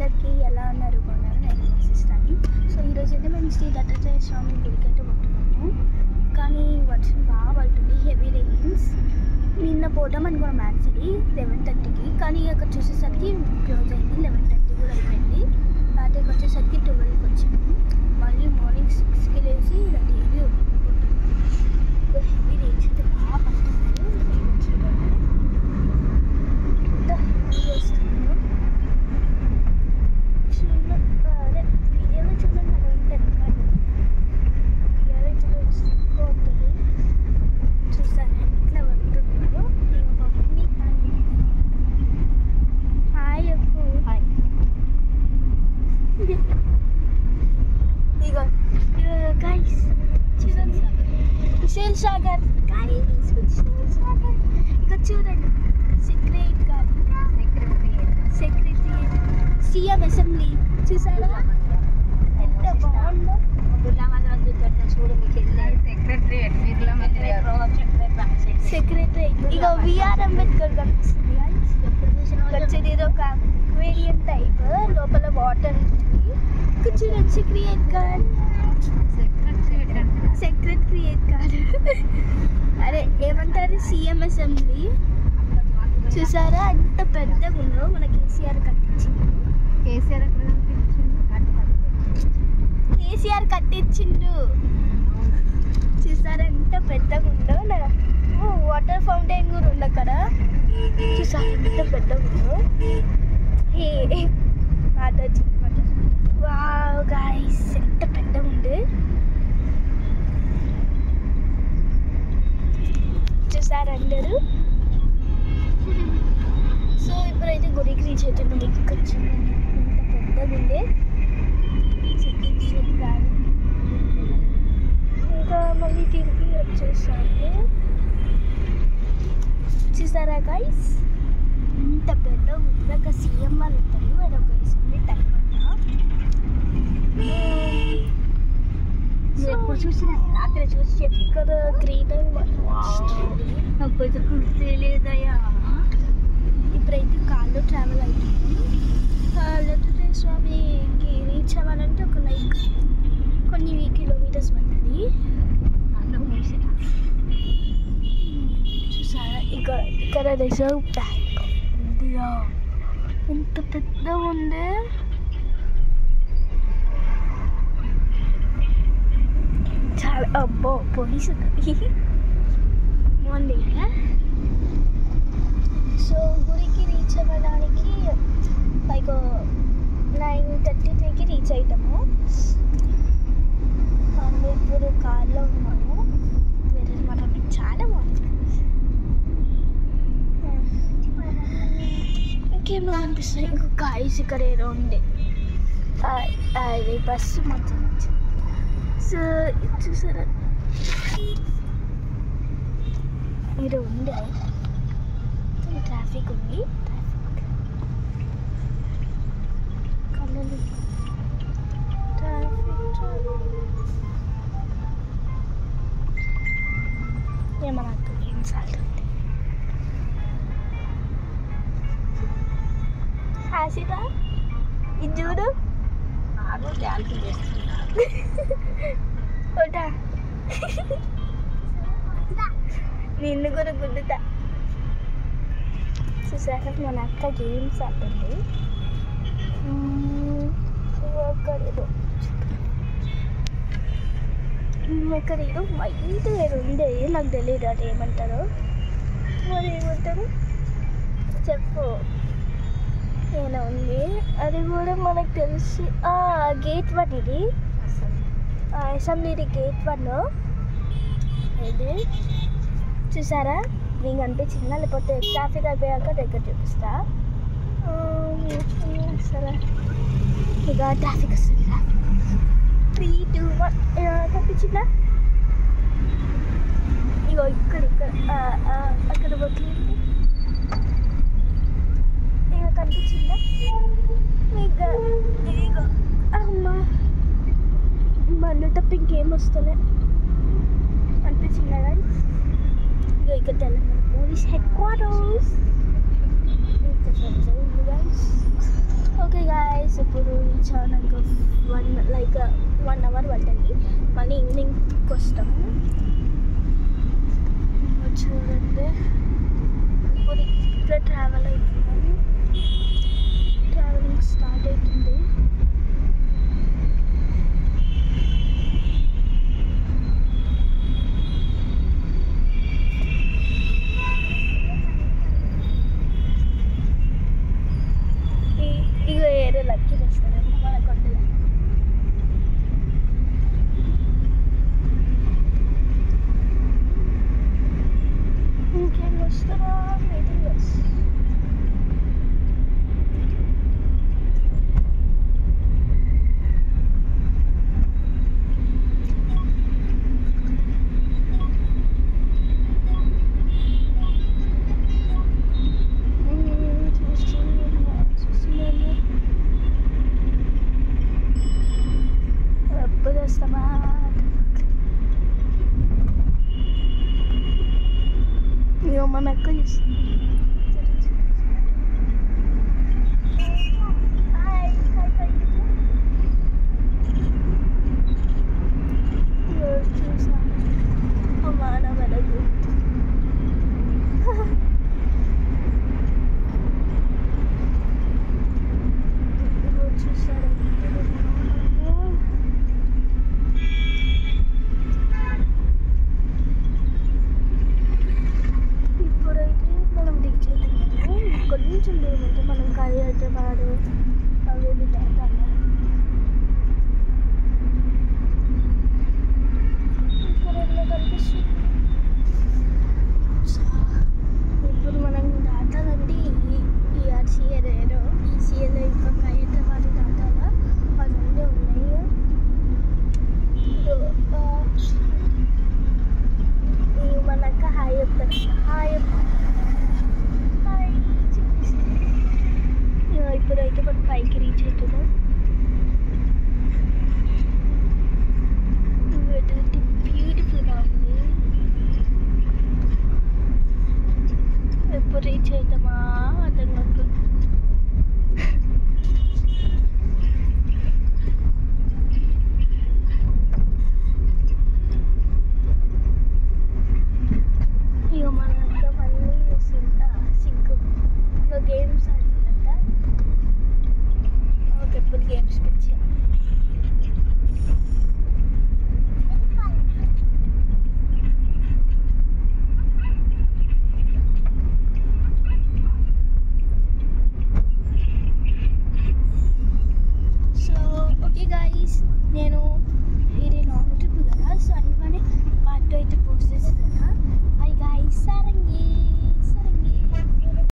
అందరికీ ఎలా ఉన్నారు బాగున్నారు నేను వసిస్తాను. సో ఈరోజు అయితే మేము శ్రీ దత్తాత్రేయ స్వామి గుడికి అయితే పోతున్నాము. కానీ వర్షం బాగా పడుతుంది, హెవీ రెయిన్స్. నిన్న పోదాం అనుకున్నాం యాక్చువల్లీ 11:30కి, కానీ అక్కడ చూసేసరికి క్లోజ్ అయింది. 11:30 కూడా అయిపోయింది. రాత్రికి వచ్చేసరికి 12కి వచ్చాము. మళ్ళీ మార్నింగ్ 6కి లేచి రెడీ అయ్యి పోతున్నాం. హెవీ రెయిన్స్ అయితే బాగా పడుతుంది. విశాల్ సాగర్ ఇక్కడ చూడండి, సెక్రటరీ సీఎం అసెంబ్లీ చూసారా ఎంత బాగుందో. సెక్రటరీ ఇక విఆర్ అంబేద్కర్ కనిపిస్తుంది. వచ్చేది ఏదో ఒక అక్వేరియం టైప్, లోపల వాటర్ ఉంటుంది. ఇక్కడ చూడండి సెక్రటరియట్ కాదు అరే ఏమంటారు సీఎం అసెంబ్లీ చూసారా ఎంత పెద్దగా ఉందో. మన కేసీఆర్ కట్టించిండు. చూసారా ఎంత పెద్దగా ఉందో. వాటర్ ఫౌంటైన్ కూడా ఉంది అక్కడ. చూసారా ఎంత పెద్దగా ఉందో. వావ్ గైస్ ఎంత పెద్దగా ఉంది చూసారు అందరూ. సో ఇప్పుడైతే గుడికి రీచ్ అవుతున్నాం. ఇక్కడ చూడండి ఎంత పెద్దగా ఉంది. ఇంకా మళ్ళీ తిరిగి వచ్చేసాము. చూసారా గైస్ ఎంత పెద్దగా ఉంది. ఒక సీఎం వాళ్ళు ఉంటారు, అదొక అసెంబ్లీ టైప్ అంట. ఎప్పుడు చూసినా రాత్రి చూసి ఇక్కడ గ్రీనరీ లేదయ్యా. ఇప్పుడైతే కార్లో ట్రావెల్ అవుతుంది. దత్తాత్రేయ స్వామికి రీచ్ అవ్వాలంటే ఒక కొన్ని కిలోమీటర్స్ పడుతుంది. చూసారా ఇక్కడ రిజర్వ్ బ్యాంక్ ఇండియా ఎంత పెద్దగా ఉంది. చాలా అబ్బో పోలీసు మార్నింగ్. సో గుడికి రీచ్ అవ్వడానికి 9:33కి రీచ్ అవుతాము. ఇప్పుడు కార్లో ఉన్నాము. వేరే మనం చాలా బాగుంది. ఇంకేమో అనిపిస్తుంది. ఇంకా గాయస్ ఇక్కడ ఏదో ఉంది, అది బస్సు మంచి సో చూసారా ఇది ఉంది. ట్రాఫిక్ ఉంది. ఏమన్నా ఏం సాల్ట్ ఉంది. హాసిదా ఇది చూడు నిన్ను కూడా గుద్దుతా. చూసాక మన అక్క గేమ్స్ ఆడుతుంది. ఇక్కడ ఏదో వైట్ వేరు ఉంది, నాకు తెలియదు అది ఏమంటారు. మరి ఏమంటారు చెప్పు. ఏమైనా ఉంది అది కూడా మనకు తెలిసి గేట్ 1 ఇది అసెంబ్లీ గేట్ 1 ఇది. చూసారా మీకు అనిపించిందా? లేకపోతే ట్రాఫిక్ అయిపోయాక దగ్గర చూపిస్తా. సరే ఇక ట్రాఫిక్ వస్తుంది. 3, 2, 1 కనిపించిందా? ఇగో ఇక్కడ అక్కడ బొట్లేంటి ఇక కనిపించిందా మీకు? ఇగో అమ్మా బండ్లు తప్ప ఇంకేం వస్తలే అనిపించిందా గైస్? ఇగో ఇక్కడ Telangana police head quarters. Okay guys, నాకు 1 hour పడుతుంది. మళ్ళీ ఈవినింగ్కి వస్తాము. చూడండి ఇప్పుడు ఇక్కడ ట్రావెల్ అవుతున్నాము. ట్రావెలింగ్ స్టార్ట్ అవుతుంది. ఇక ఏదో లక్కీ తెస్తారేమో మన కొట్టలే. ఇంకేం వస్తారా వెయిటింగ్ లిస్ట్. ఎప్పుడు వస్తామా? ఇక మన అక్క చూస్తుంది. చూసాను అమ్మాన వెలగు. చూసాడు ఇప్పుడైతే మనం రీచ్ అవుతున్నాము. కొంచెం దూరం అయితే మనం హైదరాబాద్ అవి దాటాలి. ఇప్పుడు మనం దాటాలంటే ఈ ఆర్సీఏ ఏదో ఈసీఏలో ఇంకా హైదరాబాద్ దాటాలా. అది ఉండే ఉన్నాయి. మనక్క హాయ్ చెప్తాను. హాయ్ చెప్పేసి ఇప్పుడైతే మనం పైకి రీచ్ అవుతున్నాం. బ్యూటిఫుల్గా ఉంది. ఎప్పుడు రీచ్ అవుతామా అర్థం కాదు. ఇక మన అక్క మళ్ళీ సింక్ ఇంకా గేమ్స్ ఆడుతుందంట. ఓకే ఎప్పుడు గేమ్స్ పిచ్చి. సో ఓకే గాయ్స్, నేను ఇది